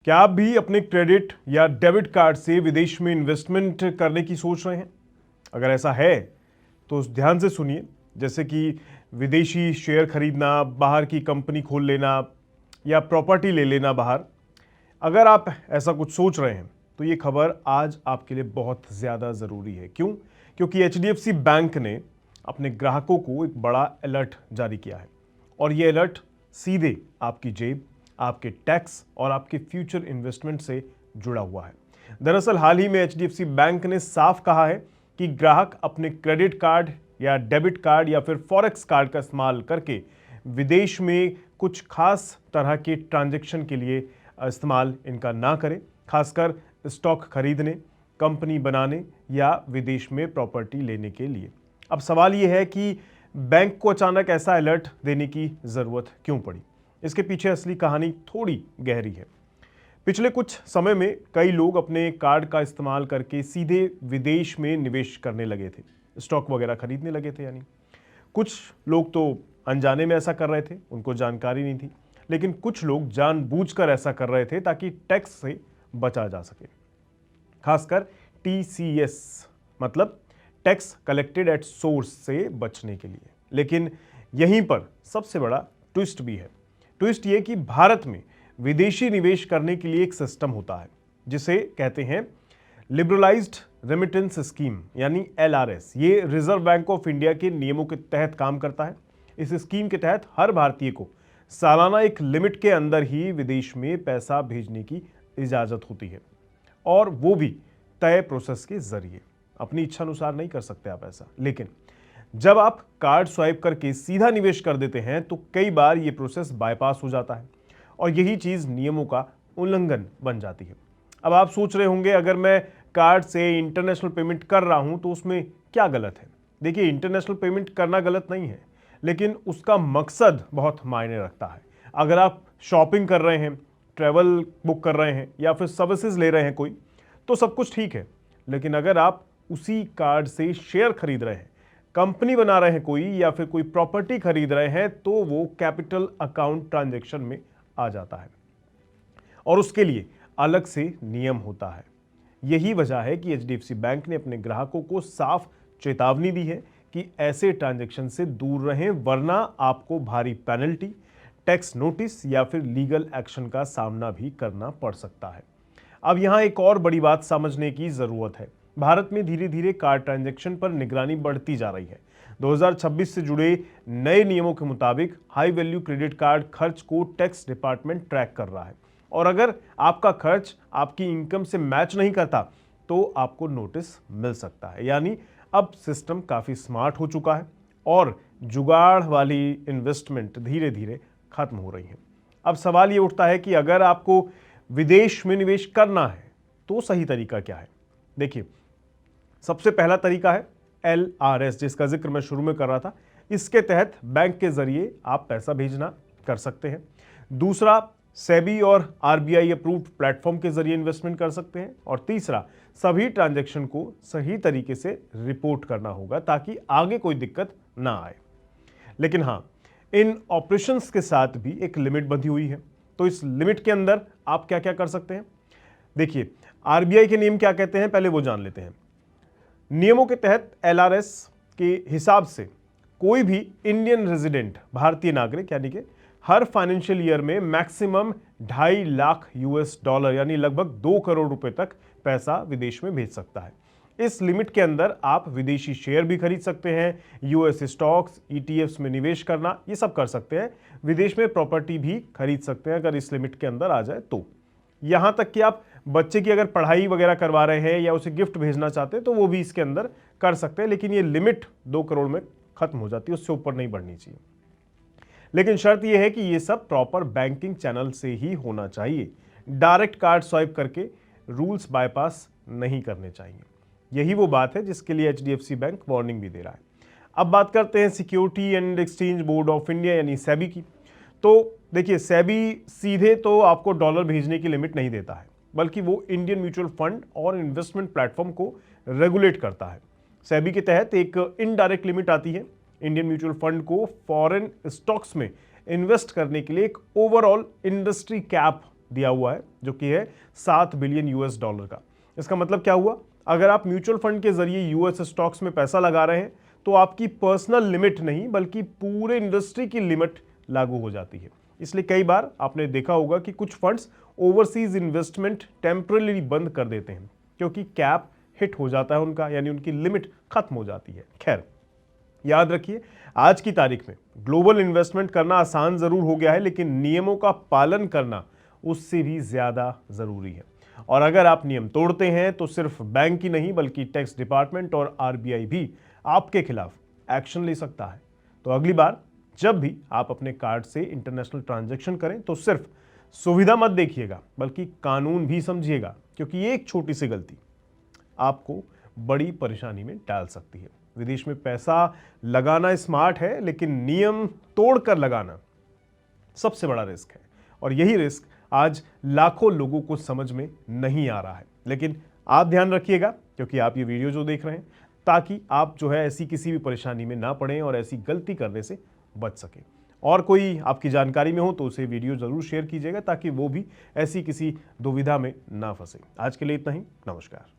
क्या आप भी अपने क्रेडिट या डेबिट कार्ड से विदेश में इन्वेस्टमेंट करने की सोच रहे हैं? अगर ऐसा है तो ध्यान से सुनिए। जैसे कि विदेशी शेयर खरीदना, बाहर की कंपनी खोल लेना या प्रॉपर्टी ले लेना बाहर। अगर आप ऐसा कुछ सोच रहे हैं तो ये खबर आज आपके लिए बहुत ज़्यादा ज़रूरी है। क्यों? क्योंकि एचडीएफसी बैंक ने अपने ग्राहकों को एक बड़ा अलर्ट जारी किया है और ये अलर्ट सीधे आपकी जेब, आपके टैक्स और आपके फ्यूचर इन्वेस्टमेंट से जुड़ा हुआ है। दरअसल हाल ही में एचडीएफसी बैंक ने साफ कहा है कि ग्राहक अपने क्रेडिट कार्ड या डेबिट कार्ड या फिर फॉरेक्स कार्ड का इस्तेमाल करके विदेश में कुछ खास तरह के ट्रांजैक्शन के लिए इस्तेमाल इनका ना करें, खासकर स्टॉक खरीदने, कंपनी बनाने या विदेश में प्रॉपर्टी लेने के लिए। अब सवाल यह है कि बैंक को अचानक ऐसा अलर्ट देने की ज़रूरत क्यों पड़ी? इसके पीछे असली कहानी थोड़ी गहरी है। पिछले कुछ समय में कई लोग अपने कार्ड का इस्तेमाल करके सीधे विदेश में निवेश करने लगे थे, स्टॉक वगैरह खरीदने लगे थे। यानी कुछ लोग तो अनजाने में ऐसा कर रहे थे, उनको जानकारी नहीं थी, लेकिन कुछ लोग जानबूझकर ऐसा कर रहे थे ताकि टैक्स से बचा जा सके, खासकर टीसीएस मतलब टैक्स कलेक्टेड एट सोर्स से बचने के लिए। लेकिन यहीं पर सबसे बड़ा ट्विस्ट भी है। ट्विस्ट ये कि भारत में विदेशी निवेश करने के लिए एक सिस्टम होता है जिसे कहते हैं लिबरलाइज्ड रेमिटेंस स्कीम यानी एलआरएस। ये रिजर्व बैंक ऑफ इंडिया के नियमों के तहत काम करता है। इस स्कीम के तहत हर भारतीय को सालाना एक लिमिट के अंदर ही विदेश में पैसा भेजने की इजाजत होती है और वो भी तय प्रोसेस के जरिए। अपनी इच्छा अनुसार नहीं कर सकते आप ऐसा। लेकिन जब आप कार्ड स्वाइप करके सीधा निवेश कर देते हैं तो कई बार ये प्रोसेस बाईपास हो जाता है और यही चीज नियमों का उल्लंघन बन जाती है। अब आप सोच रहे होंगे, अगर मैं कार्ड से इंटरनेशनल पेमेंट कर रहा हूं तो उसमें क्या गलत है? देखिए, इंटरनेशनल पेमेंट करना गलत नहीं है, लेकिन उसका मकसद बहुत मायने रखता है। अगर आप शॉपिंग कर रहे हैं, ट्रैवल बुक कर रहे हैं या फिर सर्विसेज ले रहे हैं कोई, तो सब कुछ ठीक है। लेकिन अगर आप उसी कार्ड से शेयर खरीद रहे हैं, कंपनी बना रहे हैं कोई, या फिर कोई प्रॉपर्टी खरीद रहे हैं, तो वो कैपिटल अकाउंट ट्रांजैक्शन में आ जाता है और उसके लिए अलग से नियम होता है। यही वजह है कि एचडीएफसी बैंक ने अपने ग्राहकों को साफ चेतावनी दी है कि ऐसे ट्रांजैक्शन से दूर रहें, वरना आपको भारी पेनल्टी, टैक्स नोटिस या फिर लीगल एक्शन का सामना भी करना पड़ सकता है। अब यहां एक और बड़ी बात समझने की जरूरत है। भारत में धीरे धीरे कार्ड ट्रांजैक्शन पर निगरानी बढ़ती जा रही है। 2026 से जुड़े नए नियमों के मुताबिक हाई वैल्यू क्रेडिट कार्ड खर्च को टैक्स डिपार्टमेंट ट्रैक कर रहा है और अगर आपका खर्च आपकी इनकम से मैच नहीं करता तो आपको नोटिस मिल सकता है। यानी अब सिस्टम काफी स्मार्ट हो चुका है और जुगाड़ वाली इन्वेस्टमेंट धीरे धीरे खत्म हो रही है। अब सवाल ये उठता है कि अगर आपको विदेश में निवेश करना है तो सही तरीका क्या है? देखिए, सबसे पहला तरीका है एलआरएस, जिसका जिक्र मैं शुरू में कर रहा था। इसके तहत बैंक के जरिए आप पैसा भेजना कर सकते हैं। दूसरा, सेबी और आरबीआई अप्रूव्ड प्लेटफॉर्म के जरिए इन्वेस्टमेंट कर सकते हैं। और तीसरा, सभी ट्रांजैक्शन को सही तरीके से रिपोर्ट करना होगा ताकि आगे कोई दिक्कत ना आए। लेकिन हाँ, इन ऑपरेशंस के साथ भी एक लिमिट बंधी हुई है। तो इस लिमिट के अंदर आप क्या क्या कर सकते हैं? देखिए, आरबीआई के नियम क्या कहते हैं, पहले वो जान लेते हैं। नियमों के तहत एलआरएस के हिसाब से कोई भी इंडियन रेजिडेंट, भारतीय नागरिक, यानी कि हर फाइनेंशियल ईयर में मैक्सिमम 2.5 लाख US डॉलर यानी लगभग 2 करोड़ रुपए तक पैसा विदेश में भेज सकता है। इस लिमिट के अंदर आप विदेशी शेयर भी खरीद सकते हैं, यूएस स्टॉक्स, ईटीएफ्स में निवेश करना, ये सब कर सकते हैं। विदेश में प्रॉपर्टी भी खरीद सकते हैं अगर इस लिमिट के अंदर आ जाए तो। यहां तक कि आप बच्चे की अगर पढ़ाई वगैरह करवा रहे हैं या उसे गिफ्ट भेजना चाहते हैं तो वो भी इसके अंदर कर सकते हैं। लेकिन ये लिमिट 2 करोड़ में खत्म हो जाती है, उससे ऊपर नहीं बढ़नी चाहिए। लेकिन शर्त यह है कि ये सब प्रॉपर बैंकिंग चैनल से ही होना चाहिए। डायरेक्ट कार्ड स्वाइप करके रूल्स बाईपास नहीं करने चाहिए। यही वो बात है जिसके लिए एचडीएफसी बैंक वार्निंग भी दे रहा है। अब बात करते हैं security and exchange board of India यानी सेबी की। तो देखिए, सेबी सीधे तो आपको डॉलर भेजने की लिमिट नहीं देता है, बल्कि वो इंडियन म्यूचुअल फंड और इन्वेस्टमेंट प्लेटफॉर्म को रेगुलेट करता है। सेबी के तहत एक इनडायरेक्ट लिमिट आती है। इंडियन म्यूचुअल फंड को फॉरेन स्टॉक्स में इन्वेस्ट करने के लिए एक ओवरऑल इंडस्ट्री कैप दिया हुआ है जो कि है 7 बिलियन यूएस डॉलर का। इसका मतलब क्या हुआ, अगर आप म्यूचुअल फंड के जरिए यूएस स्टॉक्स में पैसा लगा रहे हैं तो आपकी पर्सनल लिमिट नहीं बल्कि पूरे इंडस्ट्री की लिमिट लागू हो जाती है। इसलिए कई बार आपने देखा होगा कि कुछ फंड्स ओवरसीज इन्वेस्टमेंट टेम्पररी बंद कर देते हैं क्योंकि कैप हिट हो जाता है उनका, यानी उनकी लिमिट खत्म हो जाती है। खैर, याद रखिए आज की तारीख में ग्लोबल इन्वेस्टमेंट करना आसान जरूर हो गया है, लेकिन नियमों का पालन करना उससे भी ज्यादा जरूरी है। और अगर आप नियम तोड़ते हैं तो सिर्फ बैंक ही नहीं बल्कि टैक्स डिपार्टमेंट और आरबीआई भी आपके खिलाफ एक्शन ले सकता है। तो अगली बार जब भी आप अपने कार्ड से इंटरनेशनल ट्रांजैक्शन करें तो सिर्फ सुविधा मत देखिएगा बल्कि कानून भी समझिएगा, क्योंकि एक छोटी सी गलती आपको बड़ी परेशानी में डाल सकती है। विदेश में पैसा लगाना स्मार्ट है, लेकिन नियम तोड़कर लगाना सबसे बड़ा रिस्क है। और यही रिस्क आज लाखों लोगों को समझ में नहीं आ रहा है। लेकिन आप ध्यान रखिएगा, क्योंकि आप ये वीडियो जो देख रहे हैं, ताकि आप जो है ऐसी किसी भी परेशानी में ना पड़ें और ऐसी गलती करने से बच सके। और कोई आपकी जानकारी में हो तो उसे वीडियो जरूर शेयर कीजिएगा ताकि वो भी ऐसी किसी दुविधा में ना फंसे। आज के लिए इतना ही। नमस्कार।